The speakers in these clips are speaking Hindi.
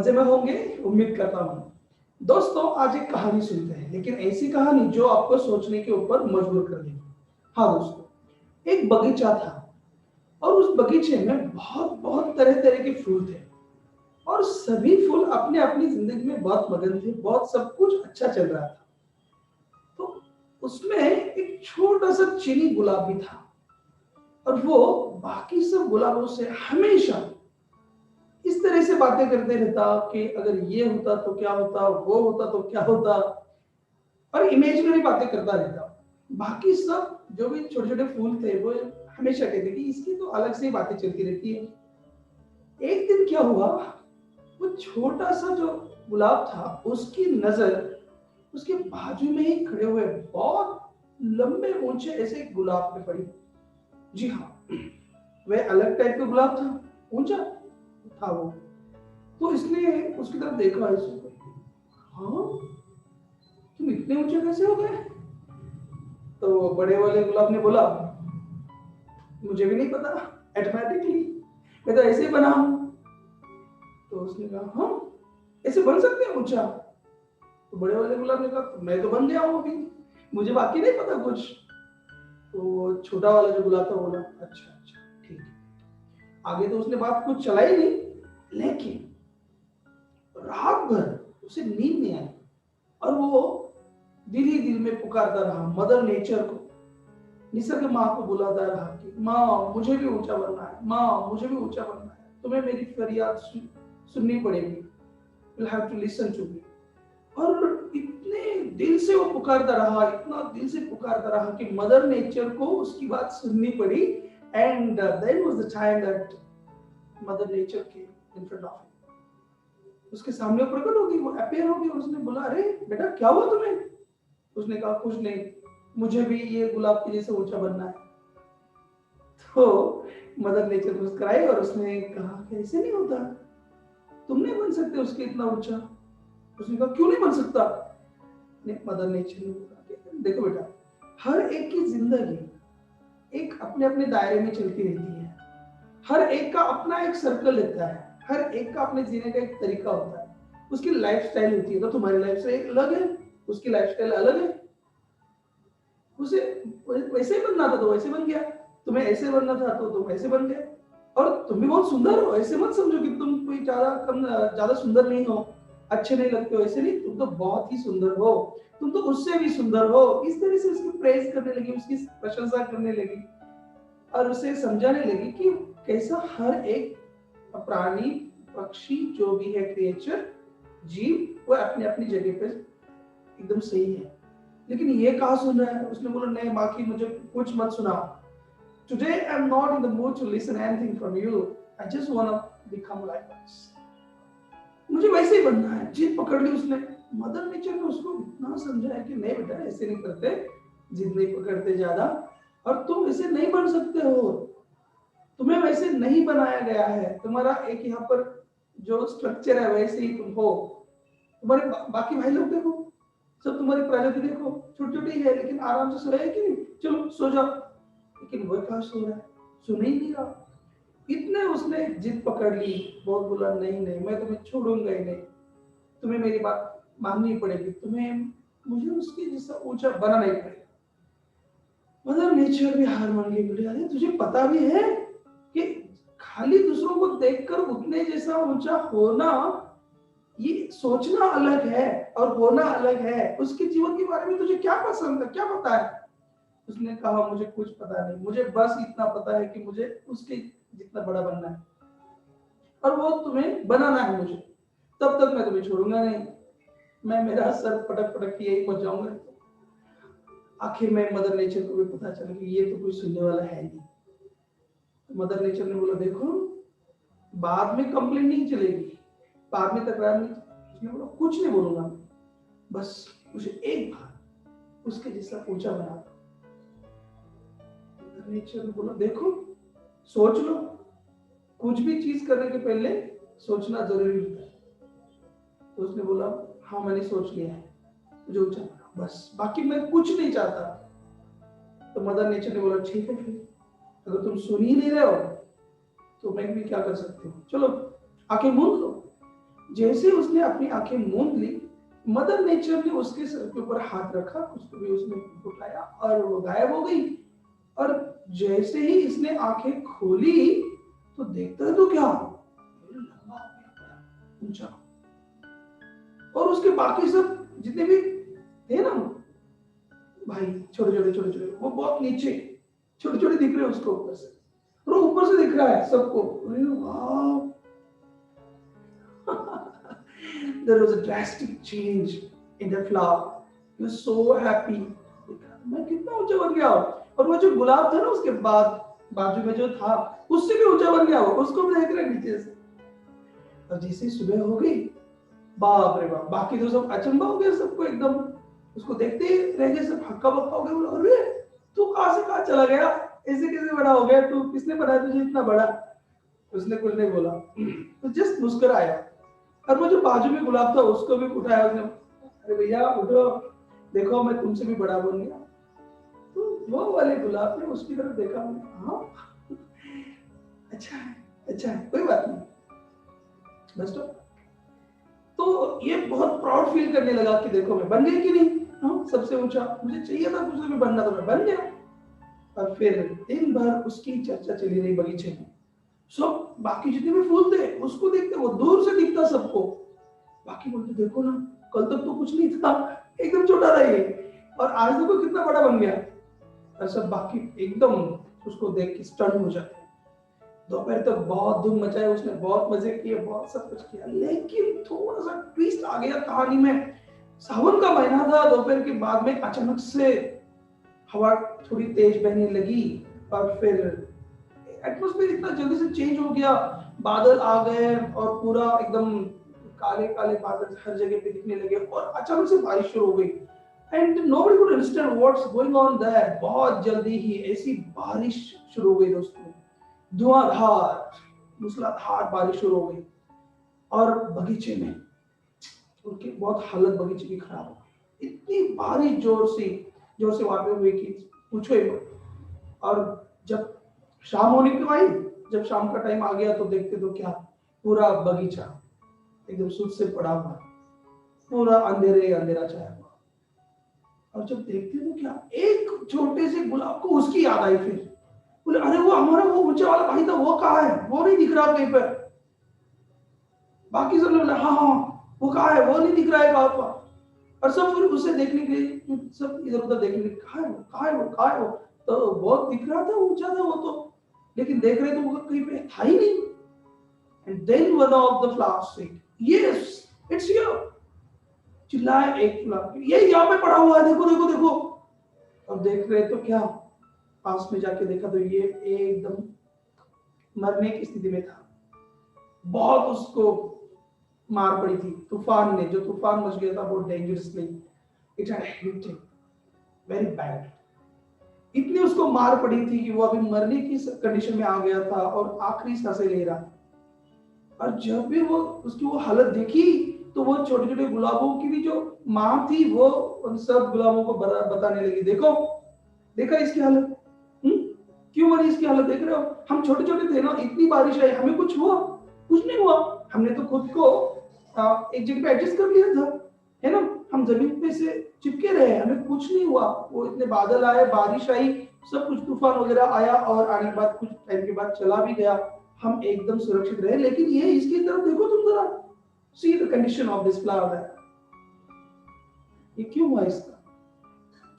मजे में होंगे उम्मीद करता हूँ। दोस्तों आज एक कहानी सुनते हैं, लेकिन ऐसी कहानी जो आपको सोचने के ऊपर मजबूर कर देगी। हाँ दोस्तों, एक बगीचा था और उस बगीचे में बहुत बहुत तरह तरह के फूल थे और सभी फूल अपने अपनी जिंदगी में बहुत मगन थे, बहुत सब कुछ अच्छा चल रहा था। तो उसमें एक छोटा सा चीनी गुलाब भी था और वो बाकी सब गुलाबों से हमेशा इस तरह से बातें करते रहता कि अगर ये होता तो क्या होता, वो होता तो क्या होता, और इमेजिनरी बातें करता रहता। बाकी सब जो भी छोटे छोटे फूल थे वो हमेशा कहते कि इसकी तो अलग से ही बातें चलती रहती है। एक दिन क्या हुआ, वो छोटा सा जो गुलाब था उसकी नजर उसके बाजू में ही खड़े हुए बहुत लंबे ऊंचे ऐसे गुलाब पे पड़ी। जी हाँ, वह अलग टाइप का गुलाब था, ऊंचा था वो। तो इसने उसकी तरफ देखा, इसको, हाँ तुम इतने ऊंचे कैसे हो गए? तो बड़े वाले गुलाब ने बोला, मुझे भी नहीं पता, ऑटोमेटिकली मैं तो ऐसे ही बना हूं। तो उसने कहा, हाँ ऐसे बन सकते हैं ऊंचा? तो बड़े वाले गुलाब ने कहा, मैं तो बन गया हूं अभी, मुझे बाकी नहीं पता कुछ। तो छोटा वाला जो गुलाब था बोला, अच्छा अच्छा ठीक है। आगे तो उसने बात कुछ चलाई नहीं, लेकिन रात भर उसे नींद नहीं आई और वो दिल ही दिल में पुकारता रहा मदर नेचर को, निसर्ग माँ को बुलाता रहा कि माँ मुझे भी ऊंचा बनना है, माँ मुझे भी ऊंचा बनना है, तुम्हें मेरी फरियाद सुननी पड़ेगी, you'll have to listen to me। और इतने दिल से वो पुकारता रहा, इतना दिल से पुकारता रहा कि मदर नेचर को उसकी बात सुननी पड़ी। And then was the time that mother nature came in front of him. उसके सामने प्रकट हो गई, वो अपीयर हो गई और उसने बोला, अरे बेटा क्या हुआ तुम्हें? उसने कहा, कुछ नहीं, मुझे भी ये गुलाब के जैसे ऊंचा बनना है। तो मदर नेचर मुस्कुराई और उसने कहा कि ऐसे नहीं होता, तुम नहीं बन सकते उसके इतना ऊंचा। उसने कहा, क्यों नहीं बन सकता? मदर नेचर ने बोला, देखो बेटा, हर एक की जिंदगी एक अपने अपने दायरे में चलती रहती है, हर एक का अपना एक सर्कल रहता है, हर एक का अपने जीने का एक तरीका होता है, उसकी लाइफस्टाइल होती है। तो तुम्हारी लाइफस्टाइल अलग है, उसकी लाइफस्टाइल अलग है। उसे वैसे ही बनना था तो वैसे बन गया, तुम्हें ऐसे बनना था तो तुम ऐसे बन गए। और तुम भी बहुत सुंदर हो, ऐसे मत समझो कि तुम कोई ज्यादा सुंदर नहीं हो, अच्छे नहीं लगते हो, ऐसे नहीं, तुम तो बहुत ही सुंदर हो, तुम तो उससे भी सुंदर हो। इस तरह से उसकी प्रेज करने लगी, उसकी प्रशंसा करने लगी और उसे समझाने लगी कि कैसा हर एक प्राणी, पक्षी, जो भी है क्रिएचर, जीव, वो अपने अपनी जगह पे एकदम सही है। लेकिन ये कहाँ सुन रहा है? उसने बोला, नहीं बाकी मुझे कुछ मत सुनाओ, today I'm not in the mood to listen anything from you, I just want to become like this, मुझे वैसे ही बनना है। जिद पकड़ ली उसने। मदर नेचर ने उसको इतना समझाया कि नहीं बेटा ऐसे नहीं करते, जिद नहीं पकड़ते ज्यादा, और तुम ऐसे नहीं बन सकते हो, तुम्हें वैसे नहीं बनाया गया है, तुम्हारा एक यहाँ पर जो स्ट्रक्चर है वैसे ही तुम हो। तुम्हारे बाकी भाई लोग देखो, सब तुम्हारी प्रजाति देखो, छोटी छोटी है लेकिन आराम से सो रहे हैं कि नहीं, चलो सो जाओ। लेकिन वह कहाँ सो रहा है, सुन ही नहीं रहा। इतने उसने जिद पकड़ ली, बहुत बोला, नहीं नहीं मैं तुम्हें छोड़ूंगा ही नहीं, तुम्हें मेरी बात माननी पड़ेगी, तुम्हें मुझे उसके जैसा ऊंचा बनाना ही पड़ेगा। मदर नेचर भी हार मान गई, बोली, अरे तुझे पता भी है कि खाली दूसरों को देखकर उतने जैसा ऊंचा होना, ये सोचना अलग है और होना अलग है। उसके जीवन के बारे में तुझे क्या पसंद है, क्या पता है? उसने कहा, मुझे कुछ पता नहीं, मुझे बस इतना पता है कि मुझे उसके जितना बड़ा बनना है और वो तुम्हें बनाना है मुझे, तब तक मैं तुम्हें छोड़ूंगा नहीं, मैं मेरा सर पटक पटक के यही पहुंच जाऊंगा। आखिर में मदर नेचर को भी पता चला कि ये तो कोई सुनने वाला है नहीं। तो मदर नेचर ने बोला, देखो बाद में कंप्लेंट नहीं चलेगी, बाद में तकरार नहीं। उसने बोला, कुछ नहीं बोलूंगा मैं, बस मुझे एक बार उसके जैसा ऊंचा बना दो। मदर नेचर ने बोला, देखो सोच लो, कुछ भी चीज करने के पहले सोचना जरूरी होता है। तो उसने बोला, हाँ मैंने सोच लिया है, मुझे ऊंचा बना, बस बाकी मैं कुछ नहीं चाहता। तो मदर नेचर ने बोला, ठीक है फिर अगर तुम सुन ही नहीं रहे हो तो मैं भी क्या कर सकती हूँ, चलो आंखें मूंद लो। जैसे उसने अपनी आंखें मूंद ली, मदर नेचर ने उसके सर के ऊपर हाथ रखा, उसको भी उसने उठाया और वो गायब हो गई। और जैसे ही इसने आंखें खोली तो देखता है तो क्या, लंबा हो गया, ऊंचा। और उसके बाकी सब जितने भी थे ना भाई, छोटे छोटे वो बहुत नीचे छोटे छोटे दिख रहे हैं उसको ऊपर से, और ऊपर से दिख रहा है सबको। अरे वाह! There was a drastic change in the flower. He was so happy. मैं कितना ऊंचा बन गया, और वो जो गुलाब था ना उसके बाद बाजू में जो था उससे भी ऊंचा बन गया, वो उसको भी देख रहे नीचे से। और जैसे सुबह हो गई, बाप रे बाप, बाकी तो सब अचंभा हो गया, सबको एकदम उसको देखते ही रह गए, सब हक्का बक्का हो गए। बोला अरे तू कहां से कहां चला गया, ऐसे कैसे बड़ा हो गया तू, किसने बनाया तुझे इतना बड़ा? उसने कुछ नहीं बोला, तो जस्ट मुस्कुराया। और वो जो बाजू में गुलाब था उसको भी उठाया उसने, अरे भैया उठो, देखो मैं तुमसे भी बड़ा बन गया। तो वो वाले गुलाब ने उसकी तरफ देखा, हाँ अच्छा है कोई बात नहीं, बस। तो ये बहुत प्राउड फील करने लगा कि देखो मैं बन गया कि नहीं, हाँ सबसे ऊंचा, मुझे चाहिए था कुछ भी बनना, तो मैं बन गया। और फिर दिन भर उसकी चर्चा चली रही बगीचे में। सब बाकी जितने भी फूल थे उसको देखते, वो दूर से दिखता सबको। बाकी बोलते देखो ना, कल तक तो कुछ नहीं था, एकदम छोटा था ये, और आज देखो कितना बड़ा बन गया। और सब बाकी एकदम उसको देख के स्टन हो जाते। दोपहर तक बहुत धूम मचाई उसने, बहुत मजे किए, बहुत सब कुछ किया, लेकिन थोड़ा सा ट्विस्ट आ गया कहानी में। सावन का महीना था, दोपहर के बाद में अचानक से हवा थोड़ी तेज बहने लगी, और फिर एटमॉस्फेयर इतना जल्दी से चेंज हो गया, बादल आ गए और पूरा एकदम काले काले बादल हर जगह पे दिखने लगे, और अचानक से बारिश शुरू हो गई। And nobody could understand what's going on their. बहुत जल्दी ही ऐसी बारिश शुरू हो गई दोस्तों, धुआंधार मूसलाधार बारिश शुरू हो गई। और बगीचे में उनकी बहुत हालत बगीचे की खराब हो गई, इतनी बारिश जोर से वहां पे हुई कि पूछो ही मत। और जब शाम होने को आई, जब शाम का टाइम आ गया तो देखते तो क्या, पूरा बगीचा एकदम सुध से पड़ा हुआ, पूरा अंधेरे अंधेरा छाया हुआ। और जब देखते तो क्या, एक छोटे से गुलाब को उसकी याद आई। फिर बोले अरे वो हमारा वो ऊंचा वाला भाई था, वो कहाँ है, वो नहीं दिख रहा कहीं पर। बाकी सब लोग बोले हाँ वो कहाँ है, वो नहीं दिख रहा है कहाँ पर। और सब फिर उसे देखने के लिए सब इधर उधर देखने के लिए, कहाँ है वो, कहाँ है वो, कहाँ है वो। तो बहुत दिख रहा था, ऊंचा था वो तो, लेकिन देख रहे तो वो कहीं पे था ही नहीं। And then one of the flowers said yes it's here. चिल्लाए एक फ्लावर, ये यहाँ पे पड़ा हुआ है, देखो देखो देखो। और देख रहे तो क्या, पास में जाके देखा तो ये एकदम मरने की स्थिति में था। बहुत उसको मार पड़ी थी तूफान ने, जो तूफान मच गया था वो dangerously, it had hit him very bad. इतनी उसको मार पड़ी थी कि वो अभी मरने की कंडीशन में आ गया था और आखिरी सांसें ले रहा। और जब भी वो उसकी वो हालत देखी तो वो छोटे छोटे गुलाबों की भी जो माँ थी वो उन सब गुलाबों को बताने लगी, देखो देखा इसकी हालत, क्यों मरी इसकी हालत, देख रहे हो, हम छोटे छोटे थे ना, इतनी बारिश आई, हमें कुछ हुआ, कुछ नहीं हुआ, हमने तो खुद को एक जगह पे एडजस्ट कर लिया था, है ना, हम जमीन पे से चिपके रहे, हमें कुछ नहीं हुआ। वो इतने बादल आए, बारिश आई, सब कुछ तूफान वगैरह आया, और आने के बाद कुछ टाइम के बाद चला भी गया, हम एकदम सुरक्षित रहे। लेकिन ये इसकी तरफ देखो तुम जरा, see the condition of this flower, ये क्यों हुआ इसका,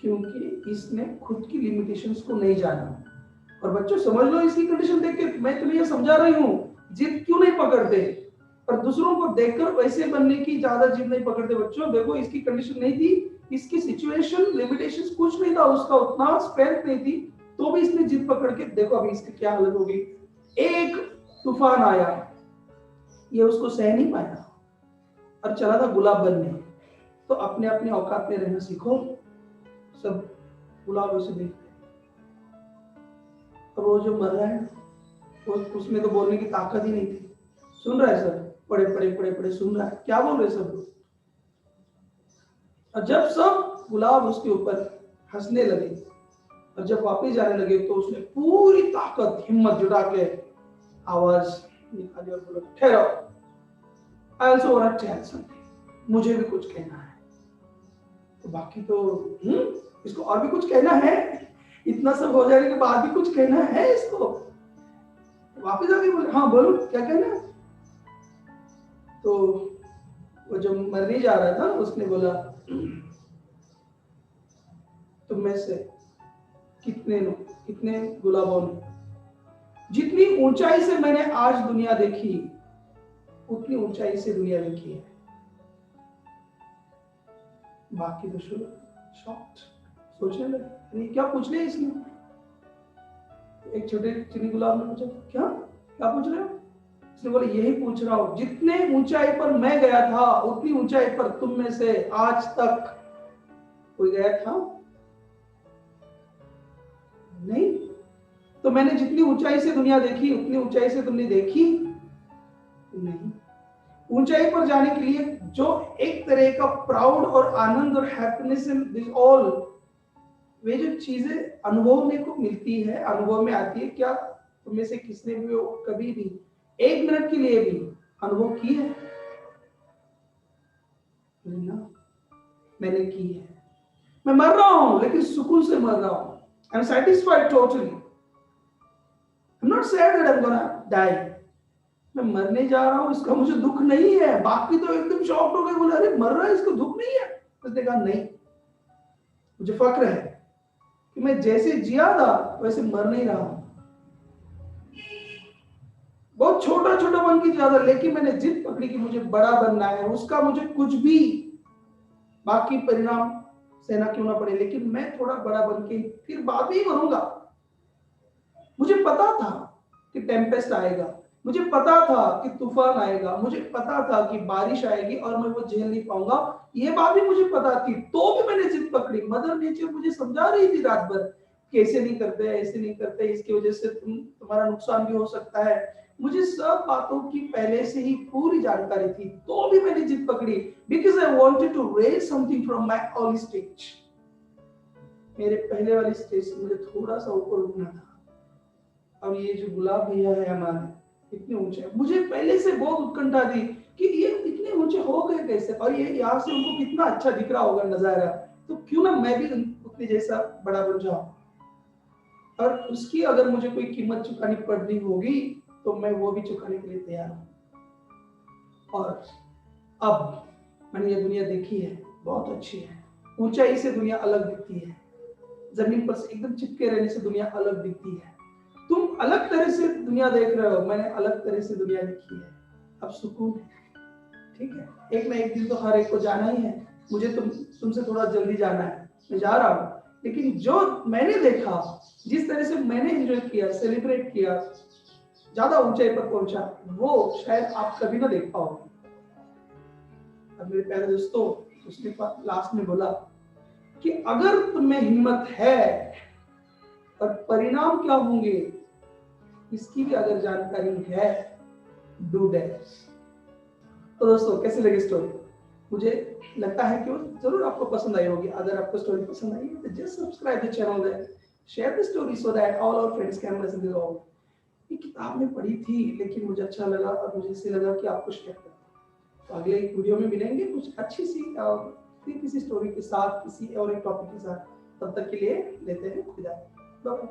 क्योंकि इसने खुद की लिमिटेशंस को नहीं जाना। और बच्चों समझ लो इसकी कंडीशन देख के, मैं तुम्हें ये समझा रही हूँ, जिद क्यों नहीं पकड़ते, और दूसरों को देखकर वैसे बनने की ज्यादा जिद नहीं पकड़ते। बच्चों देखो इसकी कंडीशन नहीं थी, इसकी सिचुएशन लिमिटेशंस कुछ नहीं था, उसका उतना स्ट्रेंथ नहीं थी, तो भी इसने जिद पकड़ के देखो अभी इसकी क्या हालत होगी। एक तूफान आया, ये उसको सह नहीं पाया और चला था गुलाब बनने। तो अपने अपने औकात में रहना सीखो, सब गुलाबों से देखते। और वो जो मर रहा है उसमें तो बोलने की ताकत ही नहीं थी, सुन रहा है सब, पड़े पड़े पड़े पड़े सुन रहा है क्या बोल रहे सब लोग। और जब सब गुलाब उसके ऊपर हंसने लगे और जब वापस जाने लगे तो उसने पूरी ताकत हिम्मत जुटा के आवाज निकाली और बोला ठहरो, I also want to tell something, मुझे भी कुछ कहना है। तो बाकी तो इसको और भी कुछ कहना है, इतना सब हो जाने के बाद भी कुछ कहना है इसको। वापिस आके बोले हाँ बोलो क्या कहना है। तो वो जो मरने जा रहा था उसने बोला तुम में से कितने गुलाबों ने, जितनी ऊंचाई से मैंने आज दुनिया देखी उतनी ऊंचाई से दुनिया देखी है। बाकी तो शॉक्ड, सोचने लगे क्या पूछ लिया इसने। एक छोटे चीनी गुलाब ने पूछा क्या क्या पूछ रहे हो। इसने बोला यही पूछ रहा हूं, जितने ऊंचाई पर मैं गया था उतनी ऊंचाई पर तुम में से आज तक कोई गया था नहीं। तो मैंने जितनी ऊंचाई से दुनिया देखी उतनी ऊंचाई से तुमने देखी नहीं। ऊंचाई पर जाने के लिए जो एक तरह का प्राउड और आनंद और हैप्पीनेस इन दिस ऑल, वे जो चीजें अनुभव को मिलती है, अनुभव में आती है, क्या तुम में से किसने भी कभी भी एक मिनट के लिए भी अनुभव की है ना? मैंने की है। मैं मर रहा हूं लेकिन सुकून से मर रहा हूं। I am satisfied totally. I am not sad that I am gonna die. मैं मरने जा रहा हूं इसका मुझे दुख नहीं है। बाकी तो एकदम शॉक्ड हो गए, बोले अरे मर रहा है इसको दुख नहीं है। उसने कहा नहीं, मुझे फक्र है कि मैं जैसे जिया था वैसे मर नहीं रहा हूं। बहुत छोटा छोटा बन के जिया था, लेकिन मैंने जिद पकड़ी कि मुझे बड़ा बनना है, उसका मुझे कुछ भी बाकी परिणाम सहना क्यों ना पड़े, लेकिन मैं थोड़ा बड़ा बन के फिर बाद में ही मरूंगा। मुझे पता था कि टेम्पेस्ट आएगा, मुझे पता था कि तूफान आएगा, मुझे पता था कि बारिश आएगी और मैं वो झेल नहीं पाऊंगा, ये बात भी मुझे पता थी। तो भी मैंने जिद पकड़ी। मदर नेचर मुझे समझा रही थी रात भर कि ऐसे नहीं करते, ऐसे नहीं करते, इसकी वजह से तुम्हारा नुकसान भी हो सकता है। मुझे सब बातों की पहले से ही पूरी जानकारी थी, तो भी मैंने जिद पकड़ी because I wanted to raise something from my early stage. मेरे पहले वाली स्टेज से मुझे थोड़ा सा ऊपर उठना था। और ये जो गुलाब भैया है हमारे, इतने ऊंचे, मुझे पहले से बहुत उत्कंठा थी कि ये इतने ऊंचे हो गए कैसे, और ये यहाँ से उनको कितना अच्छा दिख रहा होगा नजारा, तो क्यों ना मैं भी उतने जैसा बड़ा बन जाऊं। और उसकी अगर मुझे कोई कीमत चुकानी पड़नी होगी तो मैं वो भी चुकाने के लिए तैयार हूं। और अब मैंने ये दुनिया देखी है, बहुत अच्छी है। ऊंचाई से दुनिया अलग दिखती है, जमीन पर से एकदम चिपके रहने से दुनिया अलग दिखती है। तुम अलग तरह से दुनिया देख रहे हो, मैंने अलग तरह से दुनिया देखी है। अब सुकून है, ठीक है। एक ना एक दिन तो हर एक को जाना ही है। मुझे तुमसे थोड़ा जल्दी जाना है, मैं जा रहा हूँ, लेकिन जो मैंने देखा, जिस तरह से मैंने एंजॉय किया, सेलिब्रेट किया, ज्यादा ऊंचाई पर पहुंचा, वो शायद आप कभी ना देख पाओगे। अब मेरे प्यारे दोस्तों, उसने लास्ट में बोला कि अगर तुम्हें हिम्मत है और परिणाम क्या होंगे इसकी भी अगर जानकारी है, डू दैट। तो दोस्तों कैसी लगी स्टोरी? मुझे लगता है कि वो जरूर आपको पसंद आई होगी। अगर आपको स्टोरी पसंद आई है तो just subscribe the channel then share the story so that all our friends can listen this all. ये किताब में पढ़ी थी लेकिन मुझे अच्छा लगा और मुझे इससे लगा कि आपको शेयर करें। तो अगले एक वीडियो में मिलेंगे कुछ अच्छी सी फिर किसी स्टोरी के साथ, किसी और एक टॉपिक के साथ। तब तक के लिए लेते हैं विदाई। बाय।